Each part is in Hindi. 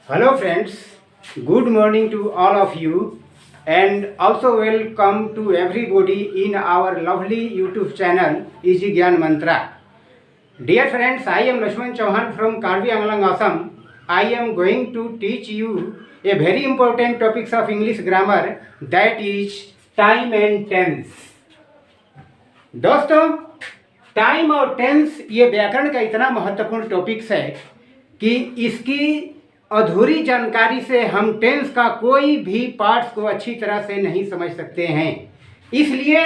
Hello friends, good morning to all of you and also welcome to everybody in our lovely YouTube channel Easy Gyan Mantra. Dear friends, I am Lakshman Chauhan from Karbi Angalang, Assam. I am going to teach you a very important topics of English grammar, that is time and tense. दोस्तों, टाइम और टेंस ये व्याकरण का इतना महत्वपूर्ण टॉपिक्स है कि इसकी अधूरी जानकारी से हम टेंस का कोई भी पार्ट्स को अच्छी तरह से नहीं समझ सकते हैं। इसलिए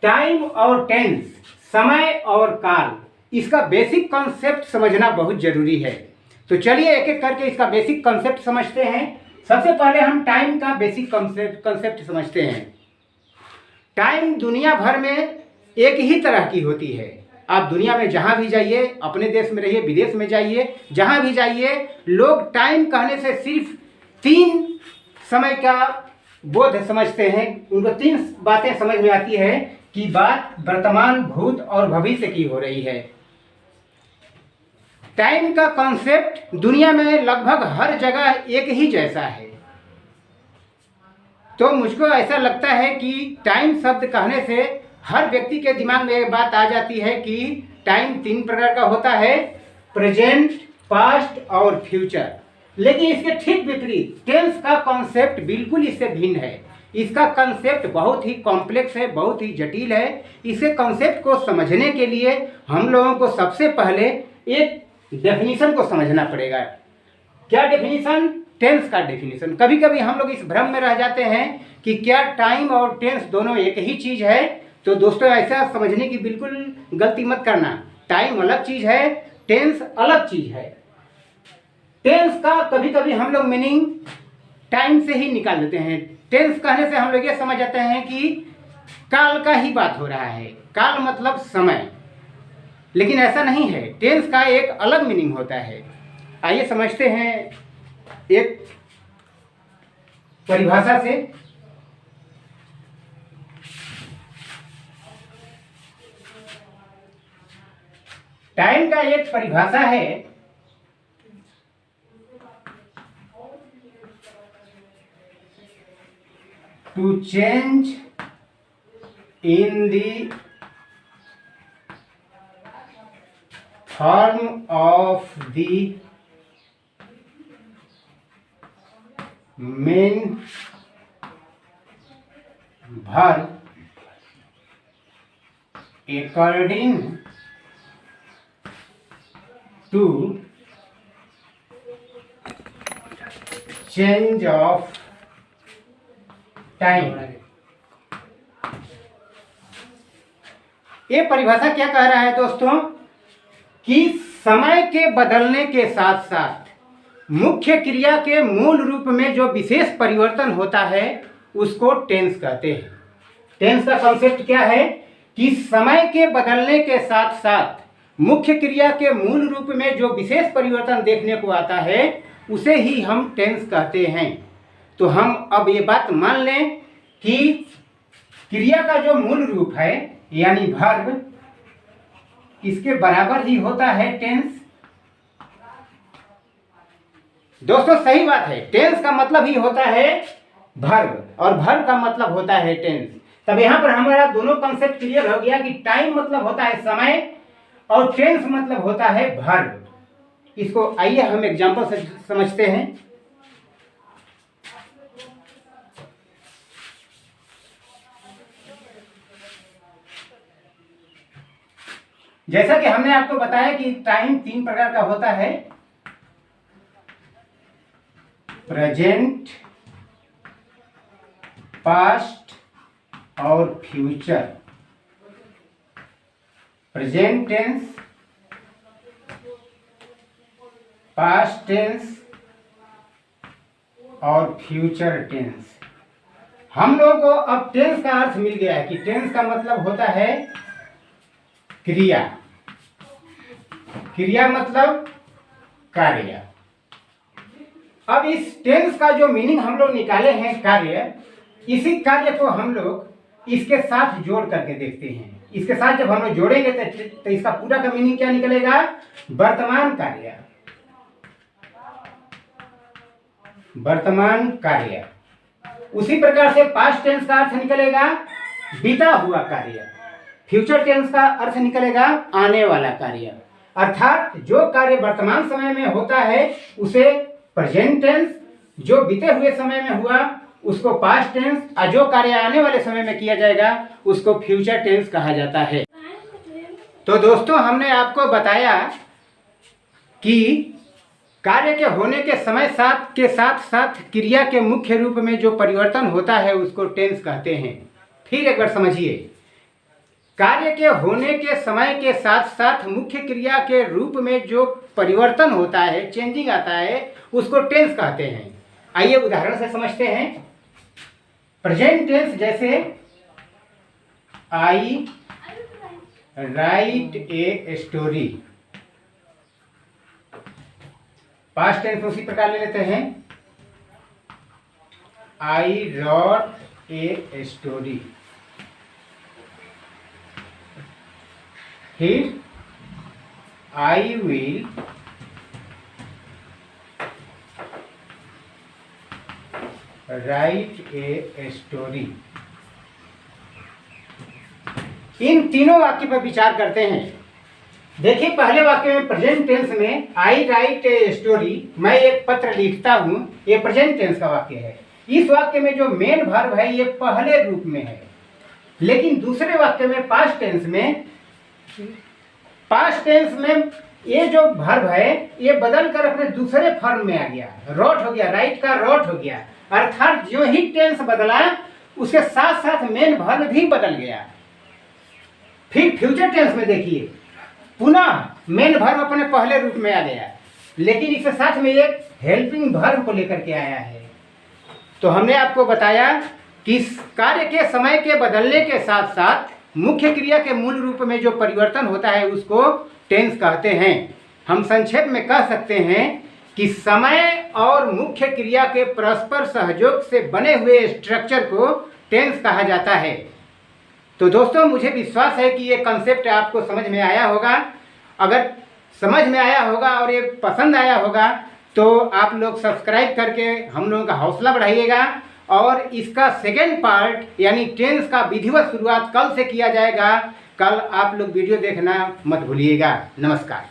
टाइम और टेंस, समय और काल, इसका बेसिक कॉन्सेप्ट समझना बहुत ज़रूरी है। तो चलिए एक एक करके इसका बेसिक कॉन्सेप्ट समझते हैं। सबसे पहले हम टाइम का बेसिक कॉन्सेप्ट समझते हैं। टाइम दुनिया भर में एक ही तरह की होती है। आप दुनिया में जहाँ भी जाइए, अपने देश में रहिए, विदेश में जाइए, जहाँ भी जाइए, लोग टाइम कहने से सिर्फ 3 समय का बोध समझते हैं। उनको 3 बातें समझ में आती है कि बात वर्तमान, भूत और भविष्य की हो रही है। टाइम का कॉन्सेप्ट दुनिया में लगभग हर जगह एक ही जैसा है। तो मुझको ऐसा लगता है कि टाइम शब्द कहने से हर व्यक्ति के दिमाग में एक बात आ जाती है कि टाइम 3 प्रकार का होता है, प्रेजेंट, पास्ट और फ्यूचर। लेकिन इसके ठीक विपरीत टेंस का कॉन्सेप्ट बिल्कुल इससे भिन्न है। इसका कॉन्सेप्ट बहुत ही कॉम्प्लेक्स है, बहुत ही जटिल है। इसे कॉन्सेप्ट को समझने के लिए हम लोगों को सबसे पहले एक डेफिनेशन को समझना पड़ेगा। क्या डेफिनेशन? टेंस का डेफिनेशन। कभी कभी हम लोग इस भ्रम में रह जाते हैं कि क्या टाइम और टेंस दोनों एक ही चीज़ है। तो दोस्तों, ऐसा समझने की बिल्कुल गलती मत करना। टाइम अलग चीज़ है, टेंस अलग चीज़ है। टेंस का कभी कभी हम लोग मीनिंग टाइम से ही निकाल देते हैं। टेंस कहने से हम लोग ये समझ जाते हैं कि काल का ही बात हो रहा है। काल मतलब समय, लेकिन ऐसा नहीं है। टेंस का एक अलग मीनिंग होता है। आइए समझते हैं एक परिभाषा से। टाइम का एक परिभाषा है, to change in the form of the main verb according to change of time। ये परिभाषा क्या कह रहा है दोस्तों कि समय के बदलने के साथ साथ मुख्य क्रिया के मूल रूप में जो विशेष परिवर्तन होता है उसको टेंस कहते हैं। टेंस का कॉन्सेप्ट क्या है कि समय के बदलने के साथ साथ मुख्य क्रिया के मूल रूप में जो विशेष परिवर्तन देखने को आता है उसे ही हम टेंस कहते हैं। तो हम अब ये बात मान लें कि क्रिया का जो मूल रूप है यानी वर्ब, इसके बराबर ही होता है टेंस। दोस्तों, सही बात है। टेंस का मतलब ही होता है वर्ब और वर्ब का मतलब होता है टेंस। तब यहाँ पर हमारा दोनों कॉन्सेप्ट क्लियर हो गया कि टाइम मतलब होता है समय और टेंस मतलब होता है वर्ब। इसको आइए हम एग्जांपल से समझते हैं। जैसा कि हमने आपको बताया कि टाइम 3 प्रकार का होता है, प्रेजेंट, पास्ट और future. Present tense, past tense और फ्यूचर टेंस। हम लोगों को अब टेंस का अर्थ मिल गया है कि टेंस का मतलब होता है क्रिया। क्रिया मतलब कार्य। अब इस टेंस का जो मीनिंग हम लोग निकाले हैं कार्य, इसी कार्य को हम लोग इसके साथ जोड़ करके देखते हैं। इसके साथ जब हम लोग जोड़ेंगे तो इसका पूरा का मीनिंग क्या निकलेगा? वर्तमान कार्य। वर्तमान कार्य। उसी प्रकार से पास्ट टेंस का अर्थ निकलेगा बीता हुआ कार्य, फ्यूचर टेंस का अर्थ निकलेगा आने वाला कार्य। अर्थात जो कार्य वर्तमान समय में होता है उसे प्रेजेंट टेंस, जो बीते हुए समय में हुआ उसको पास्ट टेंस, और जो कार्य आने वाले समय में किया जाएगा उसको फ्यूचर टेंस कहा जाता है। तो दोस्तों, हमने आपको बताया कि कार्य के होने के समय के साथ साथ क्रिया के मुख्य रूप में जो परिवर्तन होता है उसको टेंस कहते हैं। फिर एक बार समझिए, कार्य के होने के समय के साथ साथ मुख्य क्रिया के रूप में जो परिवर्तन होता है, चेंजिंग आता है, उसको टेंस कहते हैं। आइए उदाहरण से समझते हैं। प्रेजेंट टेंस जैसे I write a story, past tense उसी प्रकार ले लेते हैं, आई रॉट ए स्टोरी। फिर I will write a story. इन तीनों वाक्य पर विचार करते हैं। देखिए, पहले वाक्य में प्रेजेंट टेंस में आई राइट ए स्टोरी, मैं एक पत्र लिखता हूं, ये प्रेजेंट टेंस का वाक्य है। इस वाक्य में जो मेन वर्ब है ये पहले रूप में है, लेकिन दूसरे वाक्य में पास्ट टेंस में ये जो वर्ब है ये बदल कर अपने दूसरे फॉर्म में आ गया, रॉट हो गया, राइट का रॉट हो गया। अर्थात जो ही टेंस बदला उसके साथ साथ मेन वर्ब भी बदल गया। फिर फ्यूचर टेंस में देखिए, पुनः मेन वर्ब अपने पहले रूप में आ गया, लेकिन इसके साथ में एक हेल्पिंग वर्ब को लेकर के आया है। तो हमने आपको बताया कि कार्य के समय के बदलने के साथ साथ मुख्य क्रिया के मूल रूप में जो परिवर्तन होता है उसको टेंस कहते हैं। हम संक्षेप में कह सकते हैं कि समय और मुख्य क्रिया के परस्पर सहयोग से बने हुए स्ट्रक्चर को टेंस कहा जाता है। तो दोस्तों, मुझे विश्वास है कि ये कंसेप्ट आपको समझ में आया होगा। अगर समझ में आया होगा और ये पसंद आया होगा तो आप लोग सब्सक्राइब करके हम लोगों का हौसला बढ़ाइएगा। और इसका सेकेंड पार्ट यानी टेंस का विधिवत शुरुआत कल से किया जाएगा। कल आप लोग वीडियो देखना मत भूलिएगा। नमस्कार।